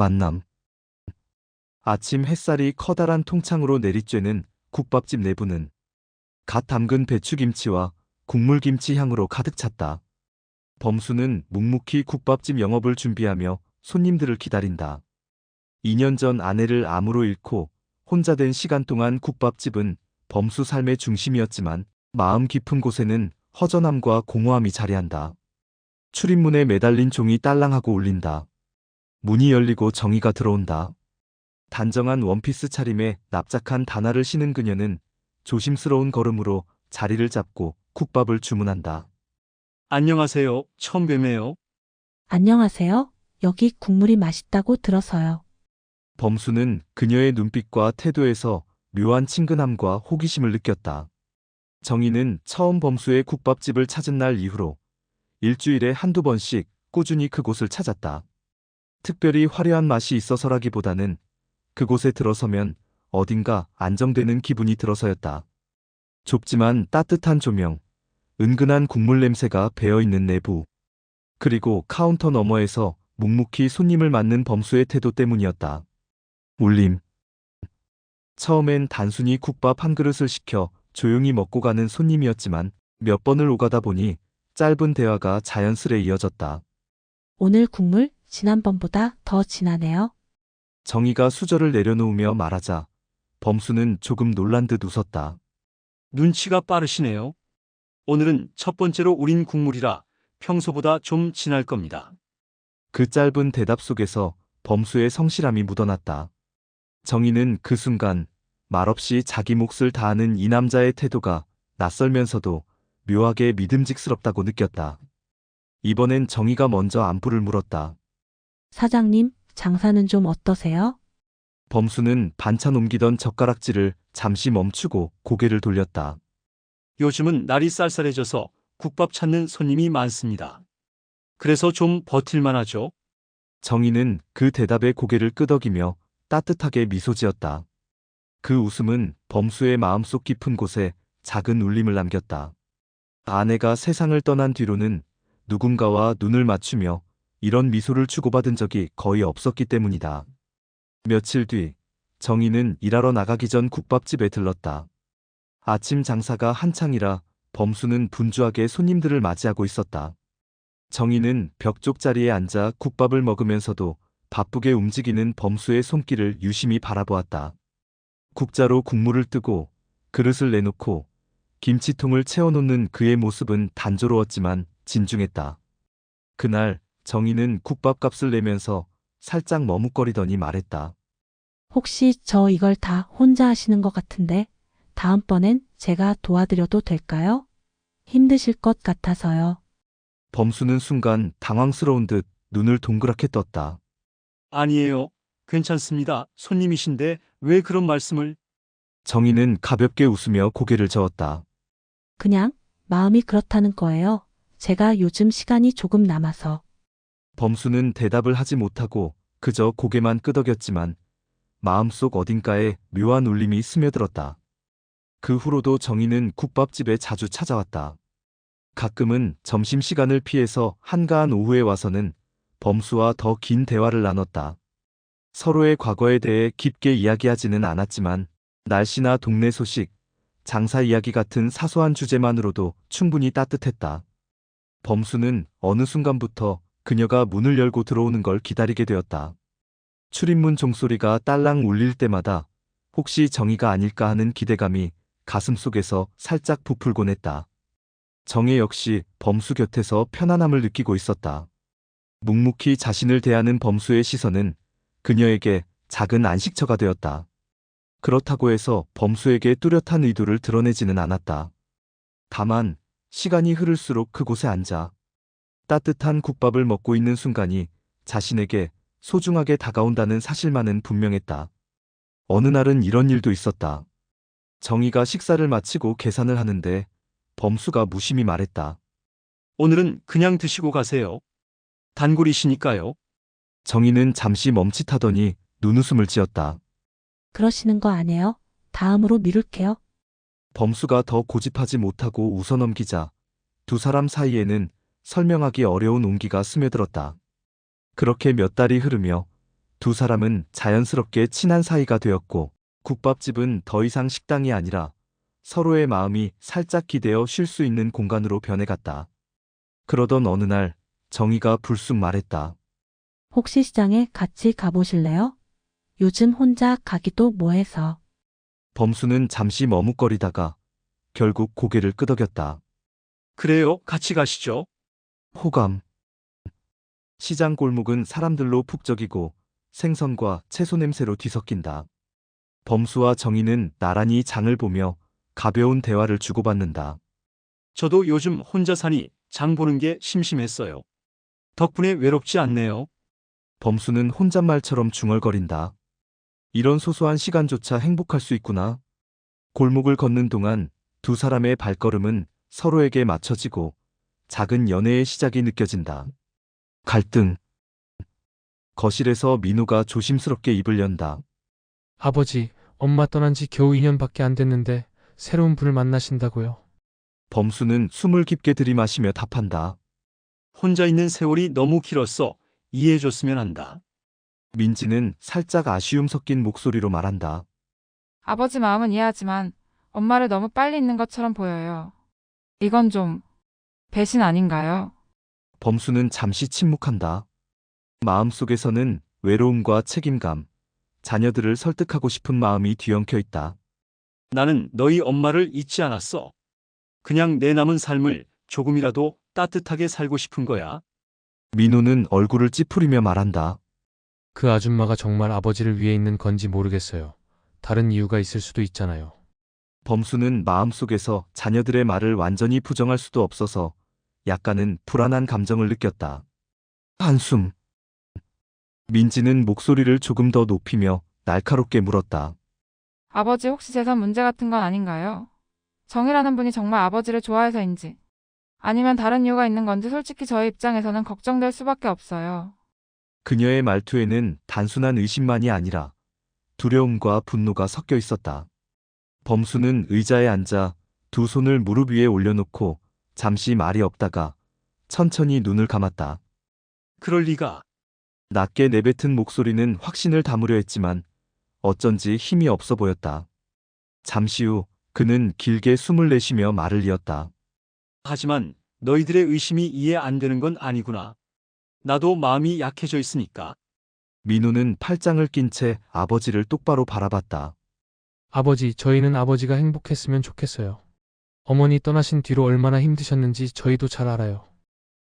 만남. 아침 햇살이 커다란 통창으로 내리쬐는 국밥집 내부는 갓 담근 배추김치와 국물김치 향으로 가득 찼다. 범수는 묵묵히 국밥집 영업을 준비하며 손님들을 기다린다. 2년 전 아내를 암으로 잃고 혼자 된 시간 동안 국밥집은 범수 삶의 중심이었지만 마음 깊은 곳에는 허전함과 공허함이 자리한다. 출입문에 매달린 종이 딸랑하고 울린다. 문이 열리고 정희가 들어온다. 단정한 원피스 차림에 납작한 단화를 신은 그녀는 조심스러운 걸음으로 자리를 잡고 국밥을 주문한다. 안녕하세요. 처음 뵙네요. 안녕하세요. 여기 국물이 맛있다고 들어서요. 범수는 그녀의 눈빛과 태도에서 묘한 친근함과 호기심을 느꼈다. 정희는 처음 범수의 국밥집을 찾은 날 이후로 일주일에 한두 번씩 꾸준히 그곳을 찾았다. 특별히 화려한 맛이 있어서라기보다는 그곳에 들어서면 어딘가 안정되는 기분이 들어서였다. 좁지만 따뜻한 조명, 은근한 국물 냄새가 배어있는 내부, 그리고 카운터 너머에서 묵묵히 손님을 맞는 범수의 태도 때문이었다. 울림. 처음엔 단순히 국밥 한 그릇을 시켜 조용히 먹고 가는 손님이었지만 몇 번을 오가다 보니 짧은 대화가 자연스레 이어졌다. 오늘 국물 지난번보다 더 진하네요. 정희가 수저를 내려놓으며 말하자 범수는 조금 놀란 듯 웃었다. 눈치가 빠르시네요. 오늘은 첫 번째로 우린 국물이라 평소보다 좀 진할 겁니다. 그 짧은 대답 속에서 범수의 성실함이 묻어났다. 정희는 그 순간 말없이 자기 몫을 다하는 이 남자의 태도가 낯설면서도 묘하게 믿음직스럽다고 느꼈다. 이번엔 정희가 먼저 안부를 물었다. 사장님, 장사는 좀 어떠세요? 범수는 반찬 옮기던 젓가락질을 잠시 멈추고 고개를 돌렸다. 요즘은 날이 쌀쌀해져서 국밥 찾는 손님이 많습니다. 그래서 좀 버틸만 하죠. 정희는 그 대답에 고개를 끄덕이며 따뜻하게 미소 지었다. 그 웃음은 범수의 마음속 깊은 곳에 작은 울림을 남겼다. 아내가 세상을 떠난 뒤로는 누군가와 눈을 맞추며 이런 미소를 주고받은 적이 거의 없었기 때문이다. 며칠 뒤 정희는 일하러 나가기 전 국밥집에 들렀다. 아침 장사가 한창이라 범수는 분주하게 손님들을 맞이하고 있었다. 정희는 벽쪽 자리에 앉아 국밥을 먹으면서도 바쁘게 움직이는 범수의 손길을 유심히 바라보았다. 국자로 국물을 뜨고 그릇을 내놓고 김치통을 채워놓는 그의 모습은 단조로웠지만 진중했다. 그날 정희는 국밥값을 내면서 살짝 머뭇거리더니 말했다. 혹시 저 이걸 다 혼자 하시는 것 같은데 다음번엔 제가 도와드려도 될까요? 힘드실 것 같아서요. 범수는 순간 당황스러운 듯 눈을 동그랗게 떴다. 아니에요. 괜찮습니다. 손님이신데 왜 그런 말씀을? 정희는 가볍게 웃으며 고개를 저었다. 그냥 마음이 그렇다는 거예요. 제가 요즘 시간이 조금 남아서. 범수는 대답을 하지 못하고 그저 고개만 끄덕였지만 마음속 어딘가에 묘한 울림이 스며들었다. 그 후로도 정희는 국밥집에 자주 찾아왔다. 가끔은 점심시간을 피해서 한가한 오후에 와서는 범수와 더 긴 대화를 나눴다. 서로의 과거에 대해 깊게 이야기하지는 않았지만 날씨나 동네 소식, 장사 이야기 같은 사소한 주제만으로도 충분히 따뜻했다. 범수는 어느 순간부터 그녀가 문을 열고 들어오는 걸 기다리게 되었다. 출입문 종소리가 딸랑 울릴 때마다 혹시 정희가 아닐까 하는 기대감이 가슴속에서 살짝 부풀곤 했다. 정혜 역시 범수 곁에서 편안함을 느끼고 있었다. 묵묵히 자신을 대하는 범수의 시선은 그녀에게 작은 안식처가 되었다. 그렇다고 해서 범수에게 뚜렷한 의도를 드러내지는 않았다. 다만 시간이 흐를수록 그곳에 앉아 따뜻한 국밥을 먹고 있는 순간이 자신에게 소중하게 다가온다는 사실만은 분명했다. 어느 날은 이런 일도 있었다. 정희가 식사를 마치고 계산을 하는데 범수가 무심히 말했다. 오늘은 그냥 드시고 가세요. 단골이시니까요. 정희는 잠시 멈칫하더니 눈웃음을 지었다. 그러시는 거 아니에요? 다음으로 미룰게요. 범수가 더 고집하지 못하고 웃어넘기자 두 사람 사이에는 설명하기 어려운 온기가 스며들었다. 그렇게 몇 달이 흐르며 두 사람은 자연스럽게 친한 사이가 되었고 국밥집은 더 이상 식당이 아니라 서로의 마음이 살짝 기대어 쉴 수 있는 공간으로 변해갔다. 그러던 어느 날 정희가 불쑥 말했다. 혹시 시장에 같이 가보실래요? 요즘 혼자 가기도 뭐해서. 범수는 잠시 머뭇거리다가 결국 고개를 끄덕였다. 그래요, 같이 가시죠. 호감. 시장 골목은 사람들로 북적이고 생선과 채소 냄새로 뒤섞인다. 범수와 정희는 나란히 장을 보며 가벼운 대화를 주고받는다. 저도 요즘 혼자 사니 장 보는 게 심심했어요. 덕분에 외롭지 않네요. 범수는 혼잣말처럼 중얼거린다. 이런 소소한 시간조차 행복할 수 있구나. 골목을 걷는 동안 두 사람의 발걸음은 서로에게 맞춰지고 작은 연애의 시작이 느껴진다. 갈등. 거실에서 민호가 조심스럽게 입을 연다. 아버지, 엄마 떠난 지 겨우 2년밖에 안 됐는데 새로운 분을 만나신다고요. 범수는 숨을 깊게 들이마시며 답한다. 혼자 있는 세월이 너무 길었어. 이해해줬으면 한다. 민지는 살짝 아쉬움 섞인 목소리로 말한다. 아버지 마음은 이해하지만 엄마를 너무 빨리 잊는 것처럼 보여요. 이건 좀 배신 아닌가요? 범수는 잠시 침묵한다. 마음속에서는 외로움과 책임감, 자녀들을 설득하고 싶은 마음이 뒤엉켜 있다. 나는 너희 엄마를 잊지 않았어. 그냥 내 남은 삶을 조금이라도 따뜻하게 살고 싶은 거야. 민호는 얼굴을 찌푸리며 말한다. 그 아줌마가 정말 아버지를 위해 있는 건지 모르겠어요. 다른 이유가 있을 수도 있잖아요. 범수는 마음속에서 자녀들의 말을 완전히 부정할 수도 없어서 약간은 불안한 감정을 느꼈다. 한숨. 민지는 목소리를 조금 더 높이며 날카롭게 물었다. 아버지 혹시 재산 문제 같은 건 아닌가요? 정이라는 분이 정말 아버지를 좋아해서인지 아니면 다른 이유가 있는 건지 솔직히 저희 입장에서는 걱정될 수밖에 없어요. 그녀의 말투에는 단순한 의심만이 아니라 두려움과 분노가 섞여 있었다. 범수는 의자에 앉아 두 손을 무릎 위에 올려놓고 잠시 말이 없다가 천천히 눈을 감았다. 그럴 리가. 낮게 내뱉은 목소리는 확신을 담으려 했지만 어쩐지 힘이 없어 보였다. 잠시 후 그는 길게 숨을 내쉬며 말을 이었다. 하지만 너희들의 의심이 이해 안 되는 건 아니구나. 나도 마음이 약해져 있으니까. 민호는 팔짱을 낀 채 아버지를 똑바로 바라봤다. 아버지, 저희는 아버지가 행복했으면 좋겠어요. 어머니 떠나신 뒤로 얼마나 힘드셨는지 저희도 잘 알아요.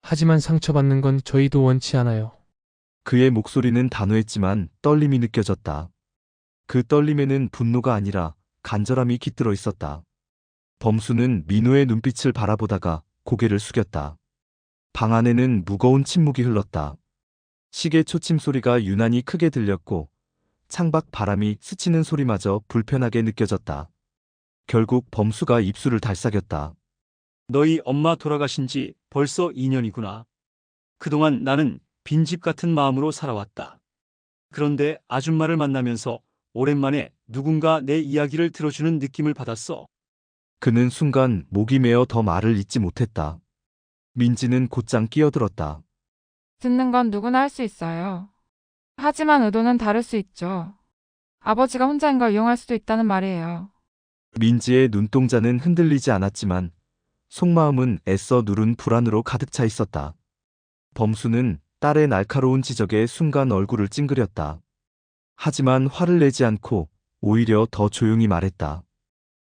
하지만 상처받는 건 저희도 원치 않아요. 그의 목소리는 단호했지만 떨림이 느껴졌다. 그 떨림에는 분노가 아니라 간절함이 깃들어 있었다. 범수는 민호의 눈빛을 바라보다가 고개를 숙였다. 방 안에는 무거운 침묵이 흘렀다. 시계 초침 소리가 유난히 크게 들렸고 창밖 바람이 스치는 소리마저 불편하게 느껴졌다. 결국 범수가 입술을 달싹였다. 너희 엄마 돌아가신 지 벌써 2년이구나. 그동안 나는 빈집 같은 마음으로 살아왔다. 그런데 아줌마를 만나면서 오랜만에 누군가 내 이야기를 들어주는 느낌을 받았어. 그는 순간 목이 메어 더 말을 잇지 못했다. 민지는 곧장 끼어들었다. 듣는 건 누구나 할 수 있어요. 하지만 의도는 다를 수 있죠. 아버지가 혼자인 걸 이용할 수도 있다는 말이에요. 민지의 눈동자는 흔들리지 않았지만 속마음은 애써 누른 불안으로 가득 차 있었다. 범수는 딸의 날카로운 지적에 순간 얼굴을 찡그렸다. 하지만 화를 내지 않고 오히려 더 조용히 말했다.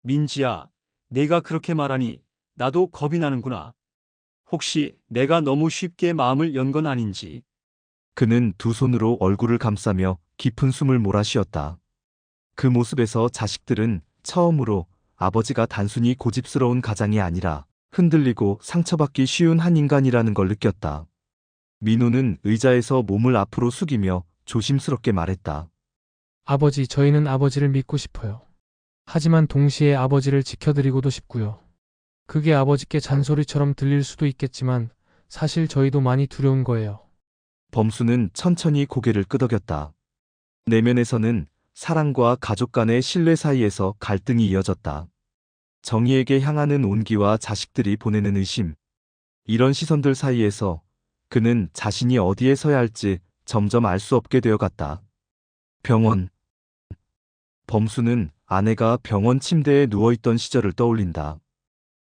민지야, 내가 그렇게 말하니 나도 겁이 나는구나. 혹시 내가 너무 쉽게 마음을 연 건 아닌지. 그는 두 손으로 얼굴을 감싸며 깊은 숨을 몰아쉬었다. 그 모습에서 자식들은 처음으로 아버지가 단순히 고집스러운 가장이 아니라 흔들리고 상처받기 쉬운 한 인간이라는 걸 느꼈다. 민호는 의자에서 몸을 앞으로 숙이며 조심스럽게 말했다. 아버지, 저희는 아버지를 믿고 싶어요. 하지만 동시에 아버지를 지켜드리고도 싶고요. 그게 아버지께 잔소리처럼 들릴 수도 있겠지만 사실 저희도 많이 두려운 거예요. 범수는 천천히 고개를 끄덕였다. 내면에서는 사랑과 가족 간의 신뢰 사이에서 갈등이 이어졌다. 정의에게 향하는 온기와 자식들이 보내는 의심. 이런 시선들 사이에서 그는 자신이 어디에 서야 할지 점점 알 수 없게 되어갔다. 병원. 범수는 아내가 병원 침대에 누워있던 시절을 떠올린다.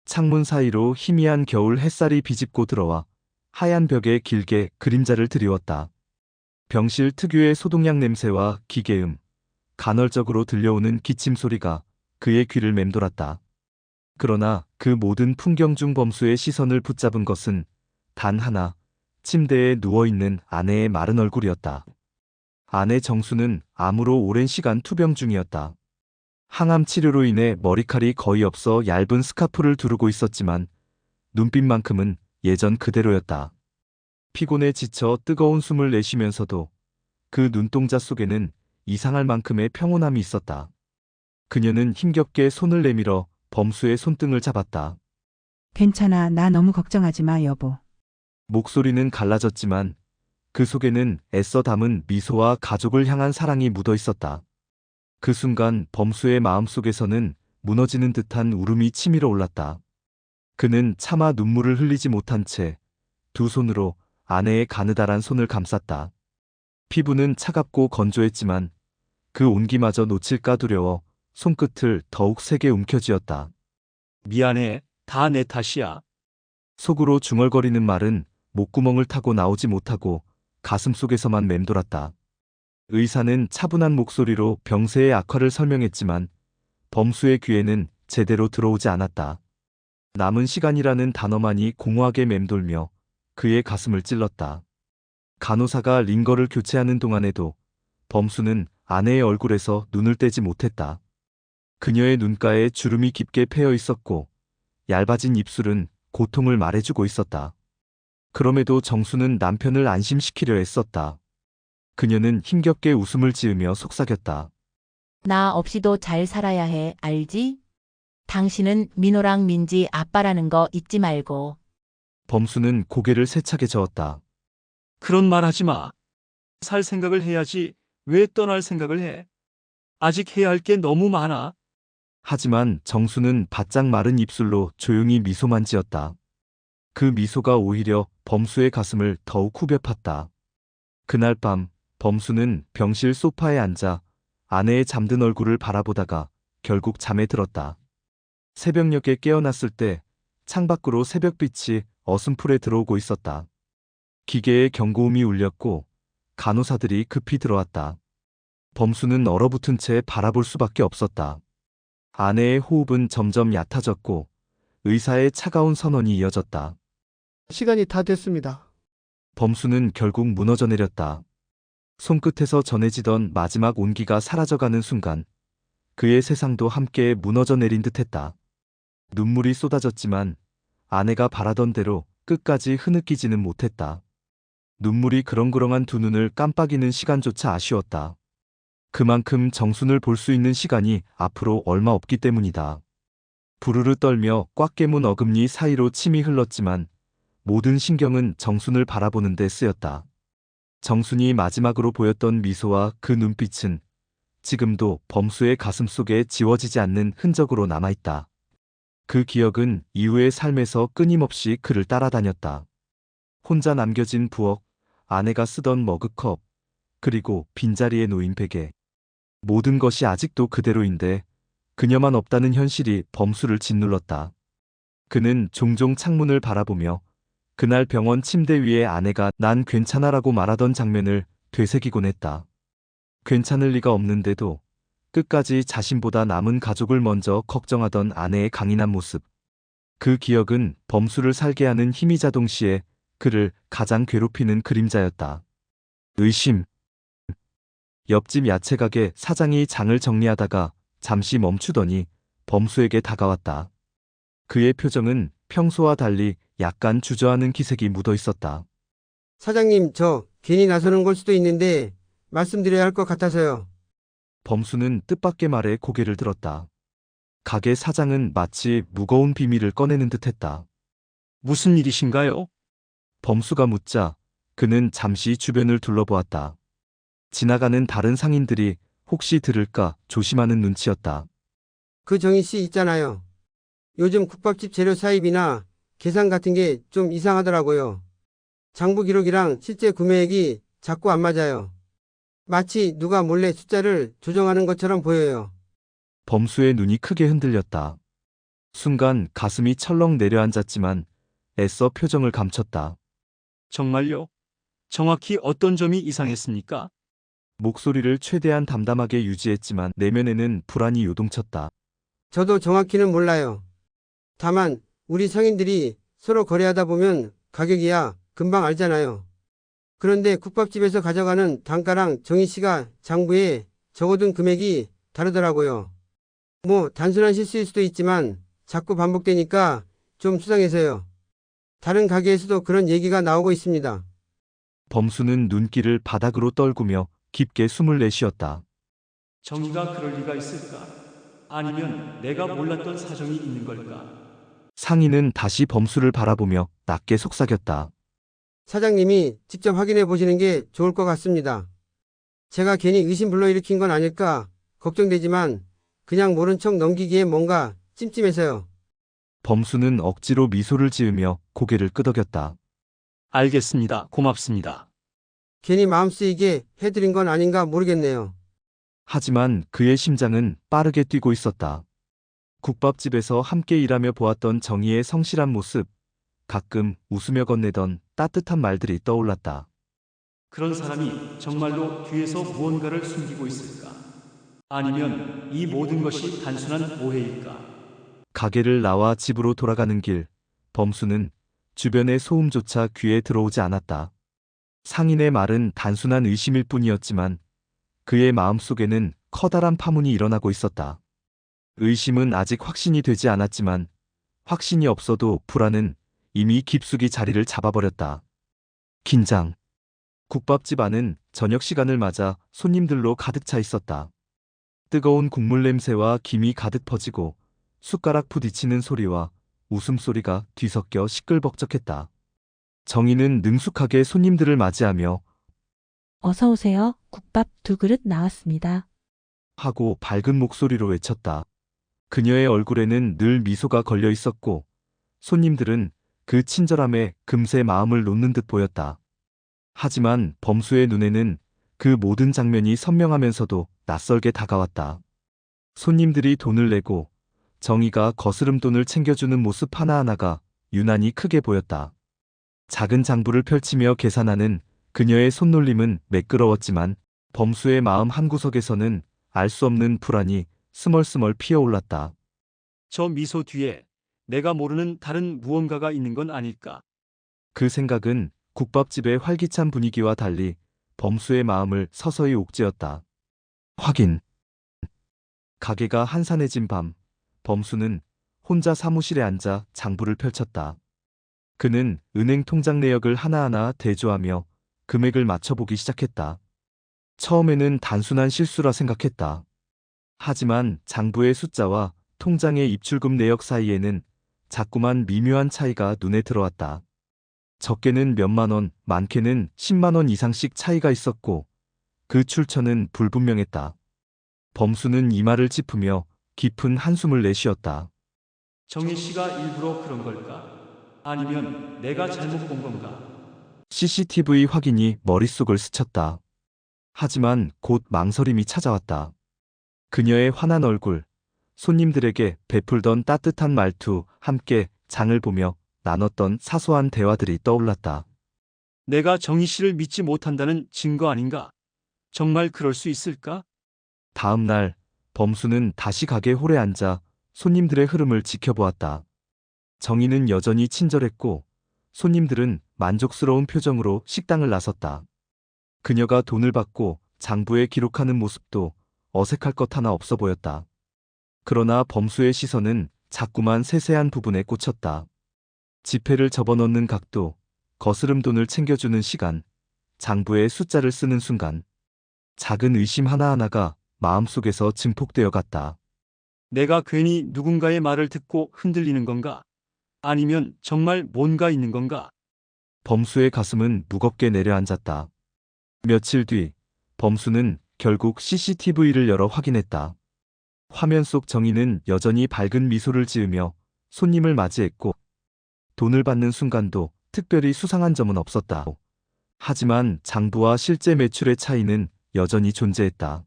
창문 사이로 희미한 겨울 햇살이 비집고 들어와 하얀 벽에 길게 그림자를 드리웠다. 병실 특유의 소독약 냄새와 기계음, 간헐적으로 들려오는 기침 소리가 그의 귀를 맴돌았다. 그러나 그 모든 풍경 중 범수의 시선을 붙잡은 것은 단 하나, 침대에 누워있는 아내의 마른 얼굴이었다. 아내 정수는 암으로 오랜 시간 투병 중이었다. 항암 치료로 인해 머리칼이 거의 없어 얇은 스카프를 두르고 있었지만 눈빛만큼은 예전 그대로였다. 피곤에 지쳐 뜨거운 숨을 내쉬면서도 그 눈동자 속에는 이상할 만큼의 평온함이 있었다. 그녀는 힘겹게 손을 내밀어 범수의 손등을 잡았다. 괜찮아. 나 너무 걱정하지 마, 여보. 목소리는 갈라졌지만 그 속에는 애써 담은 미소와 가족을 향한 사랑이 묻어 있었다. 그 순간 범수의 마음속에서는 무너지는 듯한 울음이 치밀어 올랐다. 그는 차마 눈물을 흘리지 못한 채 두 손으로 아내의 가느다란 손을 감쌌다. 피부는 차갑고 건조했지만 그 온기마저 놓칠까 두려워 손끝을 더욱 세게 움켜쥐었다. 미안해. 다 내 탓이야. 속으로 중얼거리는 말은 목구멍을 타고 나오지 못하고 가슴속에서만 맴돌았다. 의사는 차분한 목소리로 병세의 악화를 설명했지만 범수의 귀에는 제대로 들어오지 않았다. 남은 시간이라는 단어만이 공허하게 맴돌며 그의 가슴을 찔렀다. 간호사가 링거를 교체하는 동안에도 범수는 아내의 얼굴에서 눈을 떼지 못했다. 그녀의 눈가에 주름이 깊게 패여 있었고 얇아진 입술은 고통을 말해주고 있었다. 그럼에도 정수는 남편을 안심시키려 애썼다. 그녀는 힘겹게 웃음을 지으며 속삭였다. 나 없이도 잘 살아야 해, 알지? 당신은 민호랑 민지 아빠라는 거 잊지 말고. 범수는 고개를 세차게 저었다. 그런 말 하지 마. 살 생각을 해야지. 왜 떠날 생각을 해? 아직 해야 할 게 너무 많아. 하지만 정수는 바짝 마른 입술로 조용히 미소만 지었다. 그 미소가 오히려 범수의 가슴을 더욱 후벼 팠다. 그날 밤 범수는 병실 소파에 앉아 아내의 잠든 얼굴을 바라보다가 결국 잠에 들었다. 새벽녘에 깨어났을 때 창밖으로 새벽빛이 어슴풀에 들어오고 있었다. 기계의 경고음이 울렸고 간호사들이 급히 들어왔다. 범수는 얼어붙은 채 바라볼 수밖에 없었다. 아내의 호흡은 점점 얕아졌고 의사의 차가운 선언이 이어졌다. 시간이 다 됐습니다. 범수는 결국 무너져 내렸다. 손끝에서 전해지던 마지막 온기가 사라져가는 순간 그의 세상도 함께 무너져 내린 듯했다. 눈물이 쏟아졌지만 아내가 바라던 대로 끝까지 흐느끼지는 못했다. 눈물이 그렁그렁한 두 눈을 깜빡이는 시간조차 아쉬웠다. 그만큼 정순을 볼 수 있는 시간이 앞으로 얼마 없기 때문이다. 부르르 떨며 꽉 깨문 어금니 사이로 침이 흘렀지만 모든 신경은 정순을 바라보는 데 쓰였다. 정순이 마지막으로 보였던 미소와 그 눈빛은 지금도 범수의 가슴 속에 지워지지 않는 흔적으로 남아있다. 그 기억은 이후의 삶에서 끊임없이 그를 따라다녔다. 혼자 남겨진 부엌, 아내가 쓰던 머그컵, 그리고 빈자리에 놓인 베개. 모든 것이 아직도 그대로인데 그녀만 없다는 현실이 범수를 짓눌렀다. 그는 종종 창문을 바라보며 그날 병원 침대 위에 아내가 난 괜찮아라고 말하던 장면을 되새기곤 했다. 괜찮을 리가 없는데도 끝까지 자신보다 남은 가족을 먼저 걱정하던 아내의 강인한 모습. 그 기억은 범수를 살게 하는 힘이자 동시에 그를 가장 괴롭히는 그림자였다. 의심. 옆집 야채가게 사장이 장을 정리하다가 잠시 멈추더니 범수에게 다가왔다. 그의 표정은 평소와 달리 약간 주저하는 기색이 묻어 있었다. 사장님, 저 괜히 나서는 걸 수도 있는데 말씀드려야 할 것 같아서요. 범수는 뜻밖의 말에 고개를 들었다. 가게 사장은 마치 무거운 비밀을 꺼내는 듯했다. 무슨 일이신가요? 범수가 묻자 그는 잠시 주변을 둘러보았다. 지나가는 다른 상인들이 혹시 들을까 조심하는 눈치였다. 그 정희 씨 있잖아요. 요즘 국밥집 재료 사입이나 계산 같은 게 좀 이상하더라고요. 장부 기록이랑 실제 구매액이 자꾸 안 맞아요. 마치 누가 몰래 숫자를 조정하는 것처럼 보여요. 범수의 눈이 크게 흔들렸다. 순간 가슴이 철렁 내려앉았지만 애써 표정을 감췄다. 정말요? 정확히 어떤 점이 이상했습니까? 목소리를 최대한 담담하게 유지했지만 내면에는 불안이 요동쳤다. 저도 정확히는 몰라요. 다만 우리 성인들이 서로 거래하다 보면 가격이야 금방 알잖아요. 그런데 국밥집에서 가져가는 단가랑 정희 씨가 장부에 적어둔 금액이 다르더라고요. 뭐 단순한 실수일 수도 있지만 자꾸 반복되니까 좀 수상해서요. 다른 가게에서도 그런 얘기가 나오고 있습니다. 범수는 눈길을 바닥으로 떨구며 깊게 숨을 내쉬었다. 정의가 그럴 리가 있을까? 아니면 내가 몰랐던 사정이 있는 걸까? 상인은 다시 범수를 바라보며 낮게 속삭였다. 사장님이 직접 확인해 보시는 게 좋을 것 같습니다. 제가 괜히 의심 불러일으킨 건 아닐까 걱정되지만 그냥 모른 척 넘기기에 뭔가 찜찜해서요. 범수는 억지로 미소를 지으며 고개를 끄덕였다. 알겠습니다. 고맙습니다. 괜히 마음 쓰이게 해드린 건 아닌가 모르겠네요. 하지만 그의 심장은 빠르게 뛰고 있었다. 국밥집에서 함께 일하며 보았던 정희의 성실한 모습, 가끔 웃으며 건네던 따뜻한 말들이 떠올랐다. 그런 사람이 정말로 뒤에서 무언가를 숨기고 있을까? 아니면 이 모든 것이 단순한 오해일까? 가게를 나와 집으로 돌아가는 길, 범수는 주변의 소음조차 귀에 들어오지 않았다. 상인의 말은 단순한 의심일 뿐이었지만 그의 마음속에는 커다란 파문이 일어나고 있었다. 의심은 아직 확신이 되지 않았지만 확신이 없어도 불안은 이미 깊숙이 자리를 잡아버렸다. 긴장. 국밥집 안은 저녁 시간을 맞아 손님들로 가득 차 있었다. 뜨거운 국물 냄새와 김이 가득 퍼지고 숟가락 부딪히는 소리와 웃음소리가 뒤섞여 시끌벅적했다. 정희는 능숙하게 손님들을 맞이하며 어서 오세요. 국밥 2그릇 나왔습니다. 하고 밝은 목소리로 외쳤다. 그녀의 얼굴에는 늘 미소가 걸려 있었고 손님들은 그 친절함에 금세 마음을 놓는 듯 보였다. 하지만 범수의 눈에는 그 모든 장면이 선명하면서도 낯설게 다가왔다. 손님들이 돈을 내고 정희가 거스름돈을 챙겨주는 모습 하나하나가 유난히 크게 보였다. 작은 장부를 펼치며 계산하는 그녀의 손놀림은 매끄러웠지만 범수의 마음 한구석에서는 알 수 없는 불안이 스멀스멀 피어올랐다. 저 미소 뒤에 내가 모르는 다른 무언가가 있는 건 아닐까? 그 생각은 국밥집의 활기찬 분위기와 달리 범수의 마음을 서서히 옥죄었다. 확인. 가게가 한산해진 밤, 범수는 혼자 사무실에 앉아 장부를 펼쳤다. 그는 은행 통장 내역을 하나하나 대조하며 금액을 맞춰보기 시작했다. 처음에는 단순한 실수라 생각했다. 하지만 장부의 숫자와 통장의 입출금 내역 사이에는 자꾸만 미묘한 차이가 눈에 들어왔다. 적게는 몇만 원, 많게는 10만 원 이상씩 차이가 있었고 그 출처는 불분명했다. 범수는 이마를 짚으며 깊은 한숨을 내쉬었다. 정희 씨가 일부러 그런 걸까? 아니면 내가 잘못 본 건가? CCTV 확인이 머릿속을 스쳤다. 하지만 곧 망설임이 찾아왔다. 그녀의 환한 얼굴, 손님들에게 베풀던 따뜻한 말투, 함께 장을 보며 나눴던 사소한 대화들이 떠올랐다. 내가 정희 씨를 믿지 못한다는 증거 아닌가? 정말 그럴 수 있을까? 다음 날 범수는 다시 가게 홀에 앉아 손님들의 흐름을 지켜보았다. 정희는 여전히 친절했고 손님들은 만족스러운 표정으로 식당을 나섰다. 그녀가 돈을 받고 장부에 기록하는 모습도 어색할 것 하나 없어 보였다. 그러나 범수의 시선은 자꾸만 세세한 부분에 꽂혔다. 지폐를 접어넣는 각도, 거스름돈을 챙겨주는 시간, 장부에 숫자를 쓰는 순간, 작은 의심 하나하나가 마음속에서 증폭되어 갔다. 내가 괜히 누군가의 말을 듣고 흔들리는 건가? 아니면 정말 뭔가 있는 건가? 범수의 가슴은 무겁게 내려앉았다. 며칠 뒤, 범수는 결국 CCTV를 열어 확인했다. 화면 속 정희는 여전히 밝은 미소를 지으며 손님을 맞이했고 돈을 받는 순간도 특별히 수상한 점은 없었다. 하지만 장부와 실제 매출의 차이는 여전히 존재했다.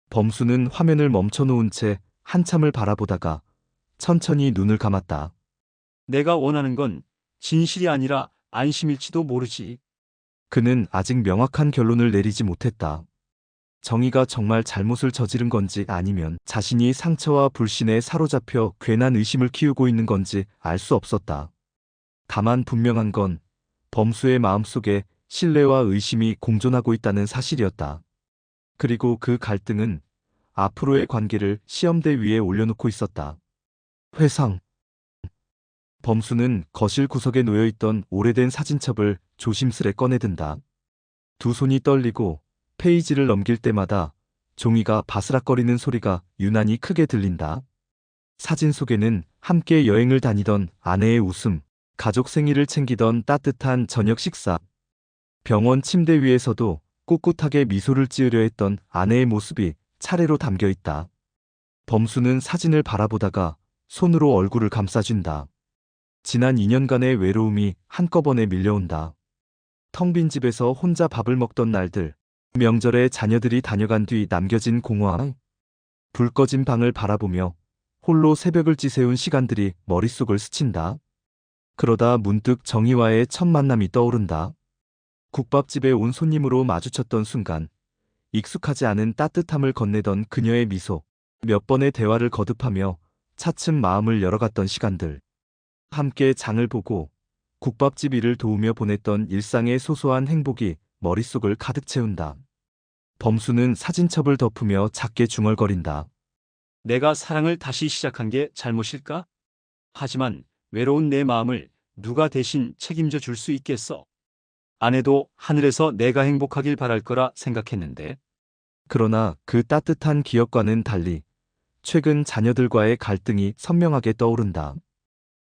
범수는 화면을 멈춰놓은 채 한참을 바라보다가 천천히 눈을 감았다. 내가 원하는 건 진실이 아니라 안심일지도 모르지. 그는 아직 명확한 결론을 내리지 못했다. 정의가 정말 잘못을 저지른 건지 아니면 자신이 상처와 불신에 사로잡혀 괜한 의심을 키우고 있는 건지 알 수 없었다. 다만 분명한 건 범수의 마음속에 신뢰와 의심이 공존하고 있다는 사실이었다. 그리고 그 갈등은 앞으로의 관계를 시험대 위에 올려놓고 있었다. 회상. 범수는 거실 구석에 놓여있던 오래된 사진첩을 조심스레 꺼내든다. 두 손이 떨리고 페이지를 넘길 때마다 종이가 바스락거리는 소리가 유난히 크게 들린다. 사진 속에는 함께 여행을 다니던 아내의 웃음, 가족 생일을 챙기던 따뜻한 저녁 식사, 병원 침대 위에서도 꿋꿋하게 미소를 지으려 했던 아내의 모습이 차례로 담겨 있다. 범수는 사진을 바라보다가 손으로 얼굴을 감싸준다. 지난 2년간의 외로움이 한꺼번에 밀려온다. 텅 빈 집에서 혼자 밥을 먹던 날들, 명절에 자녀들이 다녀간 뒤 남겨진 공허함, 불 꺼진 방을 바라보며 홀로 새벽을 지새운 시간들이 머릿속을 스친다. 그러다 문득 정희와의 첫 만남이 떠오른다. 국밥집에 온 손님으로 마주쳤던 순간, 익숙하지 않은 따뜻함을 건네던 그녀의 미소, 몇 번의 대화를 거듭하며 차츰 마음을 열어갔던 시간들. 함께 장을 보고 국밥집 일을 도우며 보냈던 일상의 소소한 행복이 머릿속을 가득 채운다. 범수는 사진첩을 덮으며 작게 중얼거린다. 내가 사랑을 다시 시작한 게 잘못일까? 하지만 외로운 내 마음을 누가 대신 책임져 줄 수 있겠어? 아내도 하늘에서 내가 행복하길 바랄 거라 생각했는데. 그러나 그 따뜻한 기억과는 달리 최근 자녀들과의 갈등이 선명하게 떠오른다.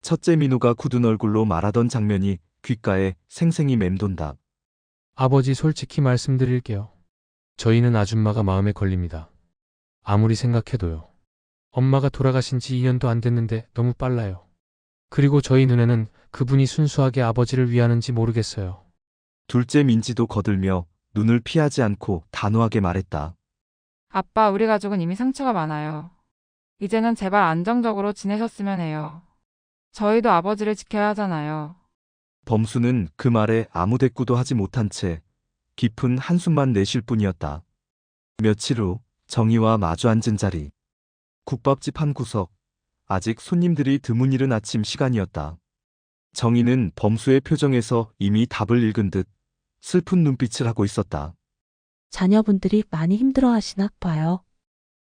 첫째 민호가 굳은 얼굴로 말하던 장면이 귓가에 생생히 맴돈다. 아버지 솔직히 말씀드릴게요. 저희는 아줌마가 마음에 걸립니다. 아무리 생각해도요. 엄마가 돌아가신 지 2년도 안 됐는데 너무 빨라요. 그리고 저희 눈에는 그분이 순수하게 아버지를 위하는지 모르겠어요. 둘째 민지도 거들며 눈을 피하지 않고 단호하게 말했다. 아빠, 우리 가족은 이미 상처가 많아요. 이제는 제발 안정적으로 지내셨으면 해요. 저희도 아버지를 지켜야 하잖아요. 범수는 그 말에 아무 대꾸도 하지 못한 채 깊은 한숨만 내쉴 뿐이었다. 며칠 후 정희와 마주 앉은 자리. 국밥집 한 구석. 아직 손님들이 드문 아침 시간이었다. 정희는 범수의 표정에서 이미 답을 읽은 듯 슬픈 눈빛을 하고 있었다. 자녀분들이 많이 힘들어하시나 봐요.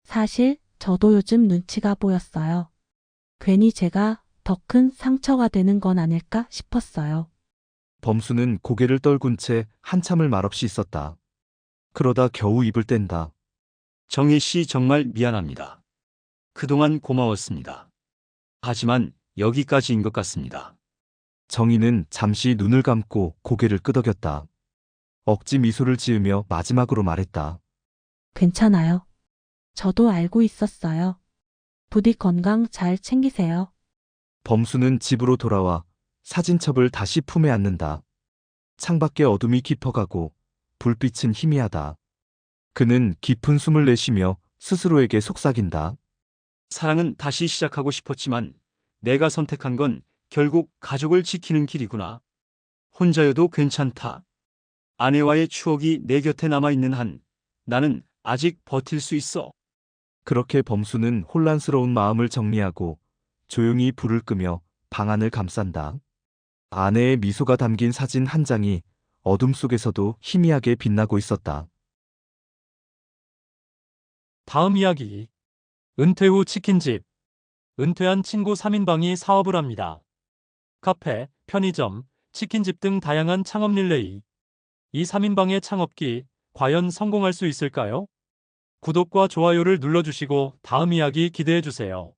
사실 저도 요즘 눈치가 보였어요. 괜히 제가 더 큰 상처가 되는 건 아닐까 싶었어요. 범수는 고개를 떨군 채 한참을 말없이 있었다. 그러다 겨우 입을 뗀다. 정희 씨 정말 미안합니다. 그동안 고마웠습니다. 하지만 여기까지인 것 같습니다. 정희는 잠시 눈을 감고 고개를 끄덕였다. 억지 미소를 지으며 마지막으로 말했다. 괜찮아요. 저도 알고 있었어요. 부디 건강 잘 챙기세요. 범수는 집으로 돌아와 사진첩을 다시 품에 안는다. 창밖에 어둠이 깊어가고 불빛은 희미하다. 그는 깊은 숨을 내쉬며 스스로에게 속삭인다. 사랑은 다시 시작하고 싶었지만 내가 선택한 건 결국 가족을 지키는 길이구나. 혼자여도 괜찮다. 아내와의 추억이 내 곁에 남아있는 한 나는 아직 버틸 수 있어. 그렇게 범수는 혼란스러운 마음을 정리하고 조용히 불을 끄며 방안을 감싼다. 아내의 미소가 담긴 사진 한 장이 어둠 속에서도 희미하게 빛나고 있었다. 다음 이야기. 은퇴 후 치킨집. 은퇴한 친구 3인방이 사업을 합니다. 카페, 편의점, 치킨집 등 다양한 창업 릴레이. 이 3인방의 창업기 과연 성공할 수 있을까요? 구독과 좋아요를 눌러주시고 다음 이야기 기대해주세요.